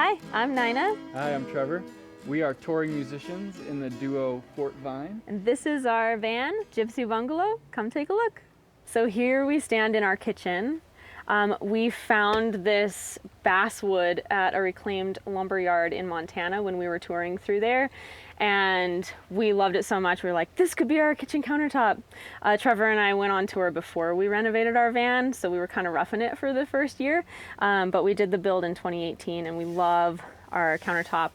Hi, I'm Nina. Hi, I'm Trevor. We are touring musicians in the duo Fortvine. And this is our van, Gypsy Bungalow. Come take a look. So here we stand in our kitchen. We found this basswood at a reclaimed lumber yard in Montana when we were touring through there. And we loved it so much, we were like, this could be our kitchen countertop. Trevor and I went on tour before we renovated our van, so we were kind of roughing it for the first year. But we did the build in 2018, and we love our countertop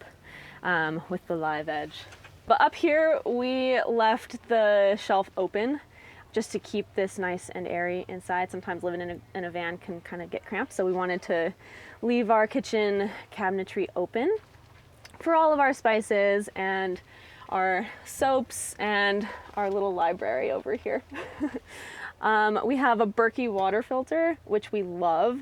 with the live edge. But up here, we left the shelf open just to keep this nice and airy inside. Sometimes living in a van can kind of get cramped, so we wanted to leave our kitchen cabinetry open for all of our spices and our soaps and our little library over here. We have a Berkey water filter, which we love.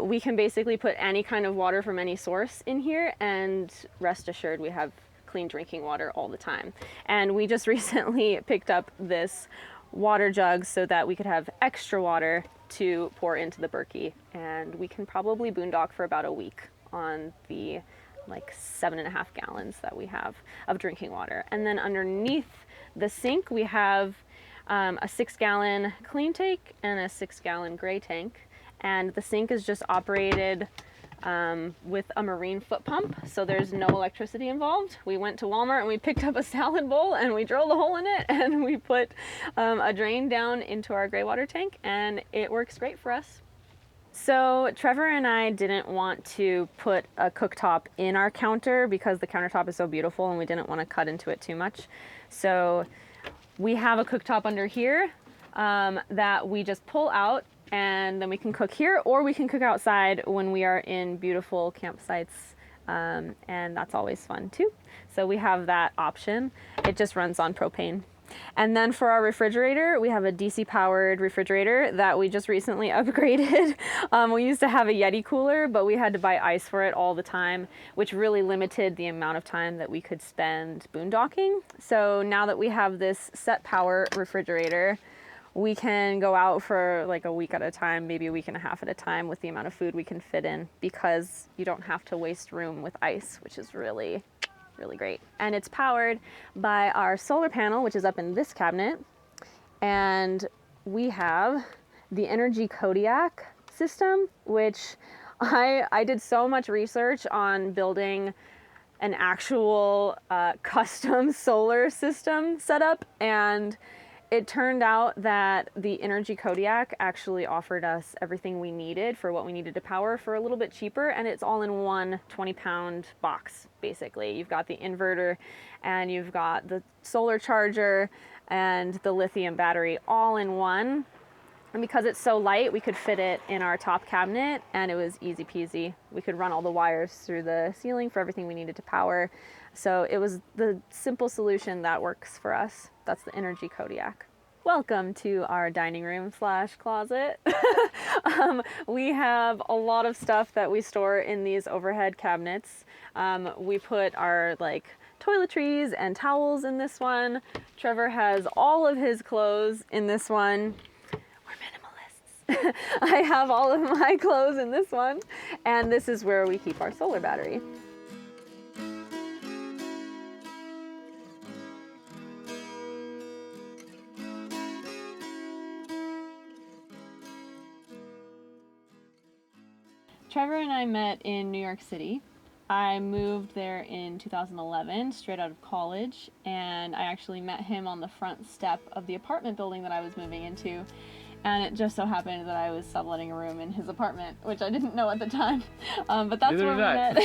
We can basically put any kind of water from any source in here, and rest assured we have clean drinking water all the time. And we just recently picked up this water jug so that we could have extra water to pour into the Berkey, and we can probably boondock for about a week on the like 7.5 gallons that we have of drinking water. And then underneath the sink we have a 6-gallon clean tank and a 6-gallon gray tank, and the sink is just operated with a marine foot pump, so there's no electricity involved. We went to Walmart and we picked up a salad bowl and we drilled a hole in it and we put a drain down into our gray water tank, and it works great for us. So Trevor and I didn't want to put a cooktop in our counter because the countertop is so beautiful and we didn't want to cut into it too much. So we have a cooktop under here that we just pull out, and then we can cook here, or we can cook outside when we are in beautiful campsites, and that's always fun too. So we have that option. It just runs on propane. And then for our refrigerator, we have a DC powered refrigerator that we just recently upgraded. We used to have a Yeti cooler, but we had to buy ice for it all the time, which really limited the amount of time that we could spend boondocking. So now that we have this set power refrigerator, we can go out for like a week at a time, maybe a week and a half at a time with the amount of food we can fit in, because you don't have to waste room with ice, which is really great. And it's powered by our solar panel, which is up in this cabinet. And we have the Energy Kodiak system, which I did so much research on building an actual custom solar system setup, and it turned out that the Energy Kodiak actually offered us everything we needed for what we needed to power for a little bit cheaper, and it's all in one 20-pound box, basically. You've got the inverter, and you've got the solar charger, and the lithium battery all in one. And because it's so light, we could fit it in our top cabinet, and it was easy peasy. We could run all the wires through the ceiling for everything we needed to power. So it was the simple solution that works for us. That's the Energy Kodiak. Welcome to our dining room / closet. We have a lot of stuff that we store in these overhead cabinets. We put our toiletries and towels in this one. Trevor has all of his clothes in this one. We're minimalists. I have all of my clothes in this one, and this is where we keep our solar battery. Trevor and I met in New York City. I moved there in 2011, straight out of college, and I actually met him on the front step of the apartment building that I was moving into. And it just so happened that I was subletting a room in his apartment, which I didn't know at the time. But that's where we met.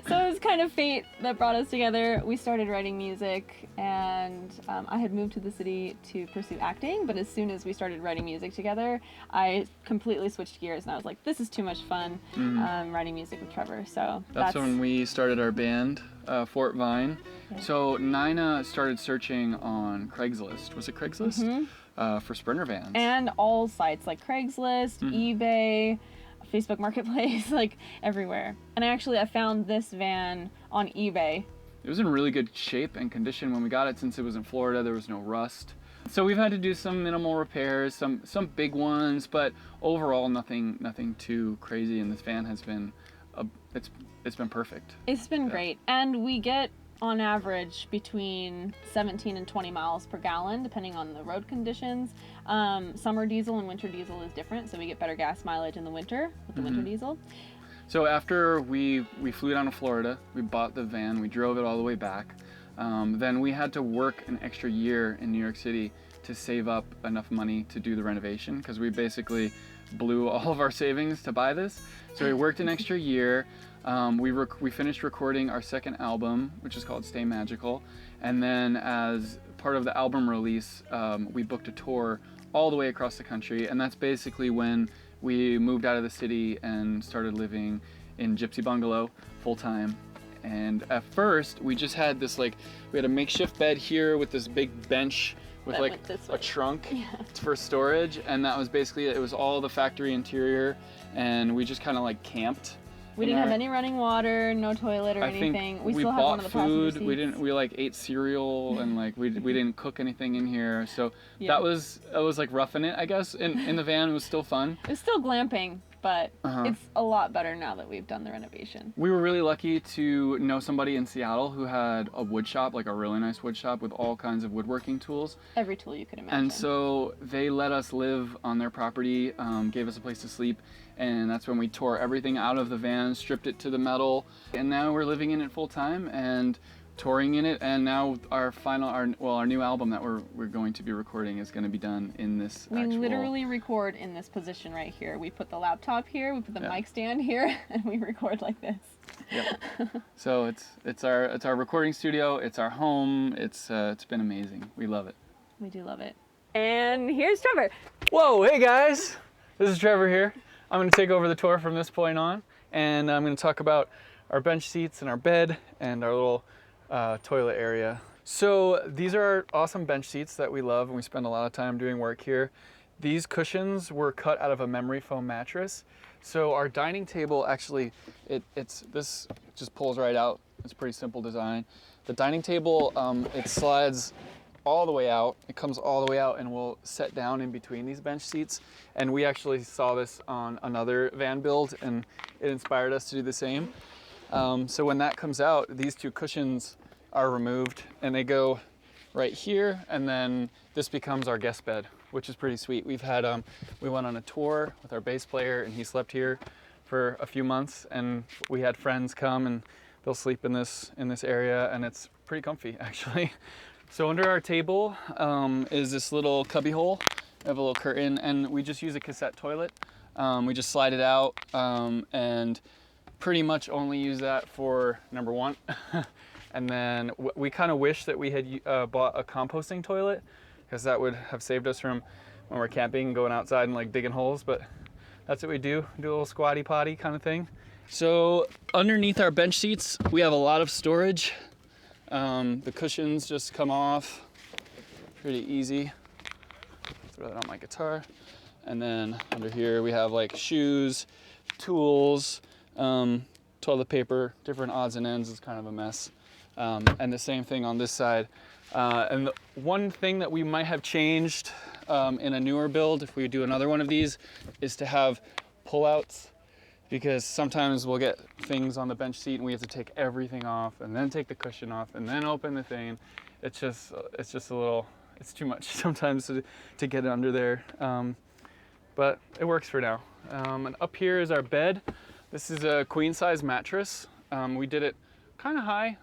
So it was kind of fate that brought us together. We started writing music, and I had moved to the city to pursue acting. But as soon as we started writing music together, I completely switched gears, and I was like, this is too much fun, writing music with Trevor. So that's when we started our band, Fortvine. Yeah. So Nina started searching on Craigslist. Was it Craigslist? Mm-hmm. For Sprinter vans. And all sites like Craigslist, eBay, Facebook Marketplace, everywhere. And I found this van on eBay. It was in really good shape and condition when we got it. Since it was in Florida, there was no rust. So we've had to do some minimal repairs, some big ones, but overall nothing too crazy. And this van has been it's been perfect. It's been great. And we get on average between 17 and 20 miles per gallon depending on the road conditions. Summer diesel and winter diesel is different, so we get better gas mileage in the winter with the winter diesel. So after we flew down to Florida, we bought the van, we drove it all the way back. Then we had to work an extra year in New York City to save up enough money to do the renovation, because we basically blew all of our savings to buy this. So we worked an extra year. We finished recording our second album, which is called Stay Magical. And then as part of the album release, we booked a tour all the way across the country. And that's basically when we moved out of the city and started living in Gypsy Bungalow full time. And at first we just had this, we had a makeshift bed here with this big bench with a trunk for storage. And that was basically it. It was all the factory interior, and we just kind of camped. We didn't have any running water, no toilet or anything. We still have one of the passenger seats. We ate cereal and we didn't cook anything in here. So that was roughing it, I guess. In the van, it was still fun. It was still glamping, but it's a lot better now that we've done the renovation. We were really lucky to know somebody in Seattle who had a wood shop, a really nice wood shop with all kinds of woodworking tools. Every tool you could imagine. And so they let us live on their property, gave us a place to sleep. And that's when we tore everything out of the van, stripped it to the metal, and now we're living in it full time and touring in it. And now our new album that we're going to be recording is going to be done in this. We literally record in this position right here. We put the laptop here, we put the mic stand here, and we record like this. Yep. So it's our recording studio. It's our home. It's been amazing. We love it. We do love it. And here's Trevor. Whoa! Hey guys, this is Trevor here. I'm going to take over the tour from this point on, and I'm going to talk about our bench seats and our bed and our little toilet area. So these are our awesome bench seats that we love, and we spend a lot of time doing work here. These cushions were cut out of a memory foam mattress. So our dining table actually, this just pulls right out. It's a pretty simple design. The dining table, it slides all the way out. It comes all the way out and will set down in between these bench seats. And we actually saw this on another van build, and it inspired us to do the same. So when that comes out, these two cushions are removed and they go right here, and then this becomes our guest bed, which is pretty sweet. We went on a tour with our bass player, and he slept here for a few months, and we had friends come and they'll sleep in this area, and it's pretty comfy actually. So under our table is this little cubby hole. We have a little curtain, and we just use a cassette toilet. We just slide it out and pretty much only use that for number one. And then we kind of wish that we had bought a composting toilet, because that would have saved us from when we're camping, going outside and digging holes. But that's what we do a little squatty potty kind of thing. So underneath our bench seats, we have a lot of storage. The cushions just come off pretty easy. Throw that on my guitar. And then under here we have shoes, tools, toilet paper, different odds and ends. Is kind of a mess. And the same thing on this side. And the one thing that we might have changed in a newer build, if we do another one of these, is to have pullouts. Because sometimes we'll get things on the bench seat and we have to take everything off and then take the cushion off and then open the thing. It's just it's too much sometimes to get under there. But it works for now. And up here is our bed. This is a queen size mattress. We did it kind of high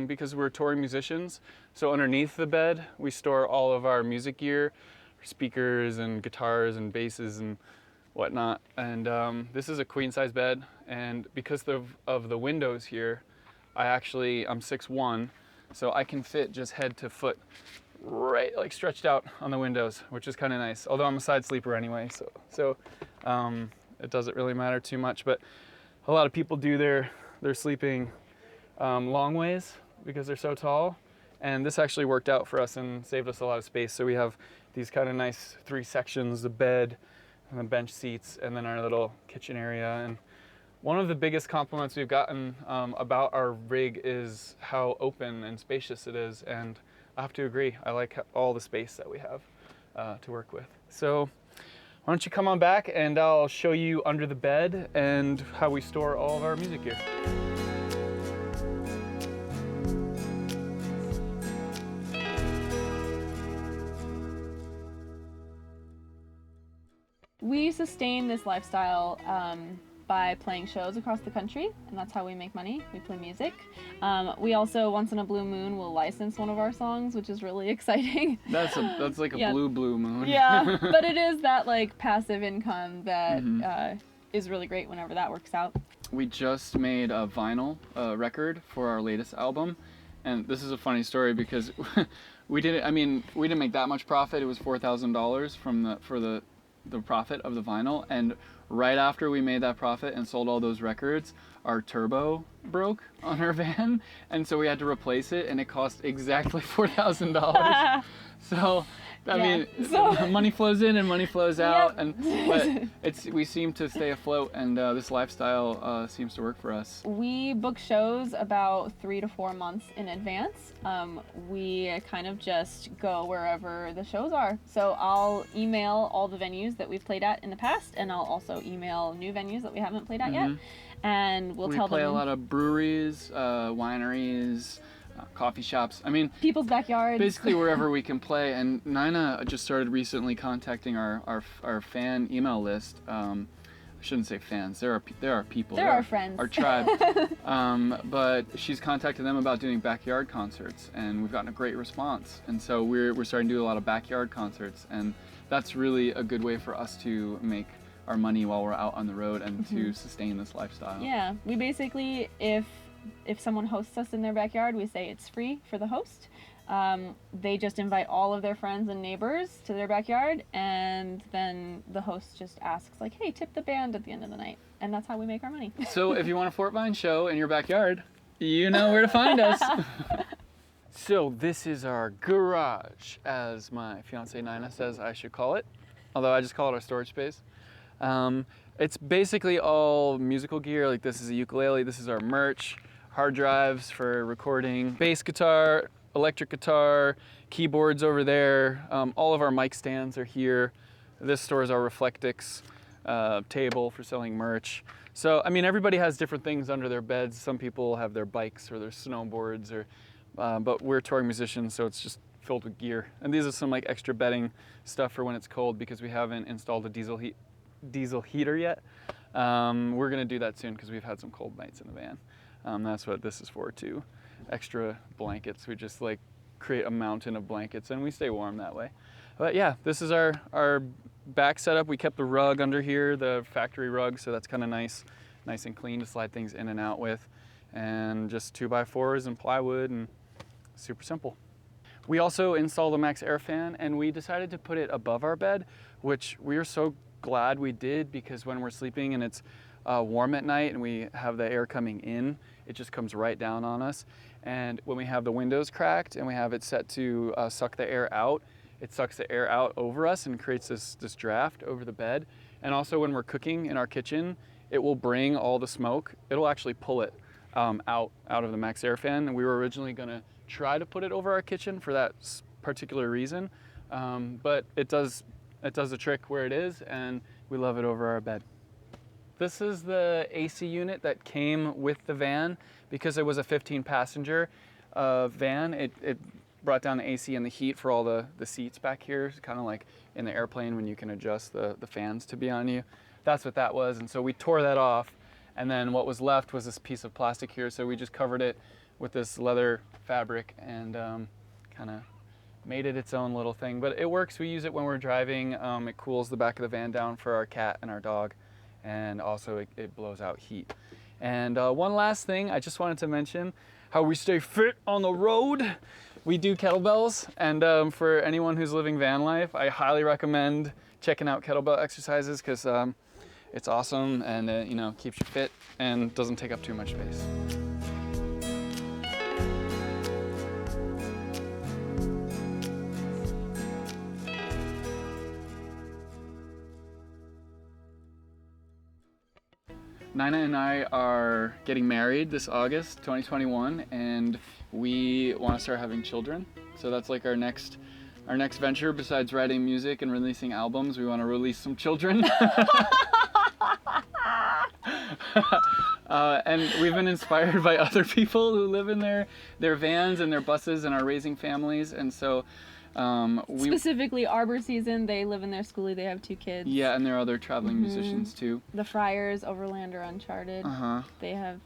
because we're touring musicians. So underneath the bed, we store all of our music gear, speakers and guitars and basses and whatnot. And this is a queen size bed, and because of the windows here, I'm 6'1", so I can fit just head to foot right stretched out on the windows, which is kind of nice, although I'm a side sleeper anyway, so it doesn't really matter too much. But a lot of people do their sleeping long ways because they're so tall, and this actually worked out for us and saved us a lot of space. So we have these kind of nice 3 sections: the bed and the bench seats, and then our little kitchen area. And one of the biggest compliments we've gotten about our rig is how open and spacious it is, and I have to agree. I like all the space that we have to work with. So Why don't you come on back and I'll show you under the bed and how we store all of our music gear. We sustain this lifestyle by playing shows across the country, and that's how we make money. We play music. We also, once in a blue moon, will license one of our songs, which is really exciting. That's like a blue moon. Yeah, but it is that like passive income that is really great whenever that works out. We just made a vinyl record for our latest album, and this is a funny story because we didn't make that much profit. It was $4,000 for the profit of the vinyl, and right after we made that profit and sold all those records, our turbo broke on our van, and so we had to replace it, and it cost exactly $4,000. So money flows in and money flows out, yep. but we seem to stay afloat, and this lifestyle seems to work for us. We book shows about 3 to 4 months in advance. We kind of just go wherever the shows are. So I'll email all the venues that we've played at in the past, and I'll also email new venues that we haven't played at yet, and we'll tell them. We play a lot of breweries, wineries, coffee shops. I mean, people's backyards. Basically wherever we can play. And Nina just started recently contacting our fan email list. I shouldn't say fans. There are people. They're our friends. Our tribe. But she's contacted them about doing backyard concerts, and we've gotten a great response. And so we're starting to do a lot of backyard concerts, and that's really a good way for us to make our money while we're out on the road and to sustain this lifestyle. Yeah, we basically, if someone hosts us in their backyard, we say it's free for the host. They just invite all of their friends and neighbors to their backyard, and then the host just asks, like, hey, tip the band at the end of the night. And that's how we make our money. So if you want a Fortvine show in your backyard, you know where to find us. So this is our garage, as my fiance Nina says I should call it, although I just call it our storage space. It's basically all musical gear. Like, this is a ukulele, this is our merch, hard drives for recording, bass guitar, electric guitar, keyboards over there. All of our mic stands are here. This stores our Reflectix table for selling merch. So, I mean, everybody has different things under their beds. Some people have their bikes or their snowboards, but we're touring musicians, so it's just filled with gear. And these are some like extra bedding stuff for when it's cold, because we haven't installed a diesel heater yet. We're gonna do that soon because we've had some cold nights in the van. That's what this is for too. Extra blankets. We just like create a mountain of blankets and we stay warm that way. But yeah, this is our back setup. We kept the rug under here, the factory rug, so that's kind of nice and clean to slide things in and out with. And just 2x4s and plywood, and super simple. We also installed a Max Air fan, and we decided to put it above our bed, which we are so glad we did, because when we're sleeping and it's warm at night and we have the air coming in, it just comes right down on us. And when we have the windows cracked and we have it set to suck the air out, it sucks the air out over us and creates this draft over the bed. And also when we're cooking in our kitchen, it will bring all the smoke. It'll actually pull it out of the Max Air fan. And we were originally gonna try to put it over our kitchen for that particular reason, but it does the trick where it is, and we love it over our bed. This is the AC unit that came with the van. Because it was a 15-passenger van, it brought down the AC and the heat for all the seats back here, kind of like in the airplane when you can adjust the fans to be on you. That's what that was, and so we tore that off, and then what was left was this piece of plastic here, so we just covered it with this leather fabric and kind of made it its own little thing. But it works. We use it when we're driving. It cools the back of the van down for our cat and our dog, and also it blows out heat. And one last thing, I just wanted to mention how we stay fit on the road. We do kettlebells, and for anyone who's living van life, I highly recommend checking out kettlebell exercises, because it's awesome, and you know, keeps you fit and doesn't take up too much space. Nina and I are getting married this August 2021, and we want to start having children. So that's like our next our next venture, besides writing music and releasing albums, we want to release some children. And we've been inspired by other people who live in their vans and their buses and are raising families, and so specifically Arbor Season, they live in their schoolie, they have 2 kids. Yeah, and there are other traveling musicians too. The Friars, Overland or Uncharted, they have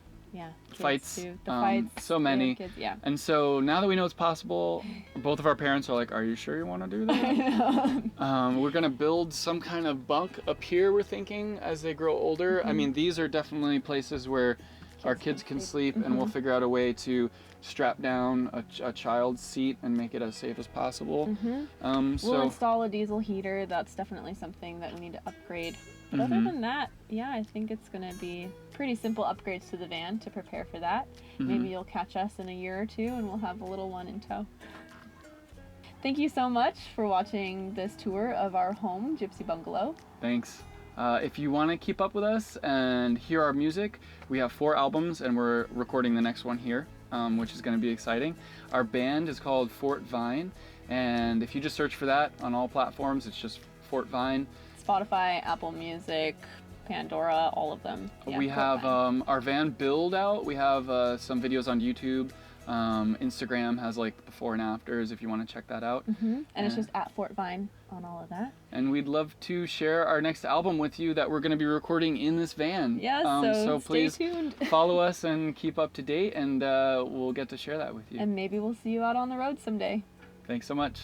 fights too. The fights, so many kids, yeah. And so now that we know it's possible, both of our parents are like, are you sure you want to do that? We're gonna build some kind of bunk up here, we're thinking, as they grow older. I mean, these are definitely places where our kids can sleep, and we'll figure out a way to strap down a child's seat and make it as safe as possible. We'll install a diesel heater. That's definitely something that we need to upgrade. But other than that, yeah, I think it's going to be pretty simple upgrades to the van to prepare for that. Maybe you'll catch us in a year or 2 and we'll have a little one in tow. Thank you so much for watching this tour of our home, Gypsy Bungalow. Thanks. If you want to keep up with us and hear our music, we have 4 albums and we're recording the next one here, which is going to be exciting. Our band is called Fortvine, and if you just search for that on all platforms, it's just Fortvine. Spotify, Apple Music, Pandora, all of them. Yeah, we have our van build out. We have some videos on YouTube. Instagram has like before and afters if you want to check that out. And it's just at Fortvine on all of that. And we'd love to share our next album with you that we're going to be recording in this van. Yes, so please stay tuned. Follow us and keep up to date, and we'll get to share that with you. And maybe we'll see you out on the road someday. Thanks so much.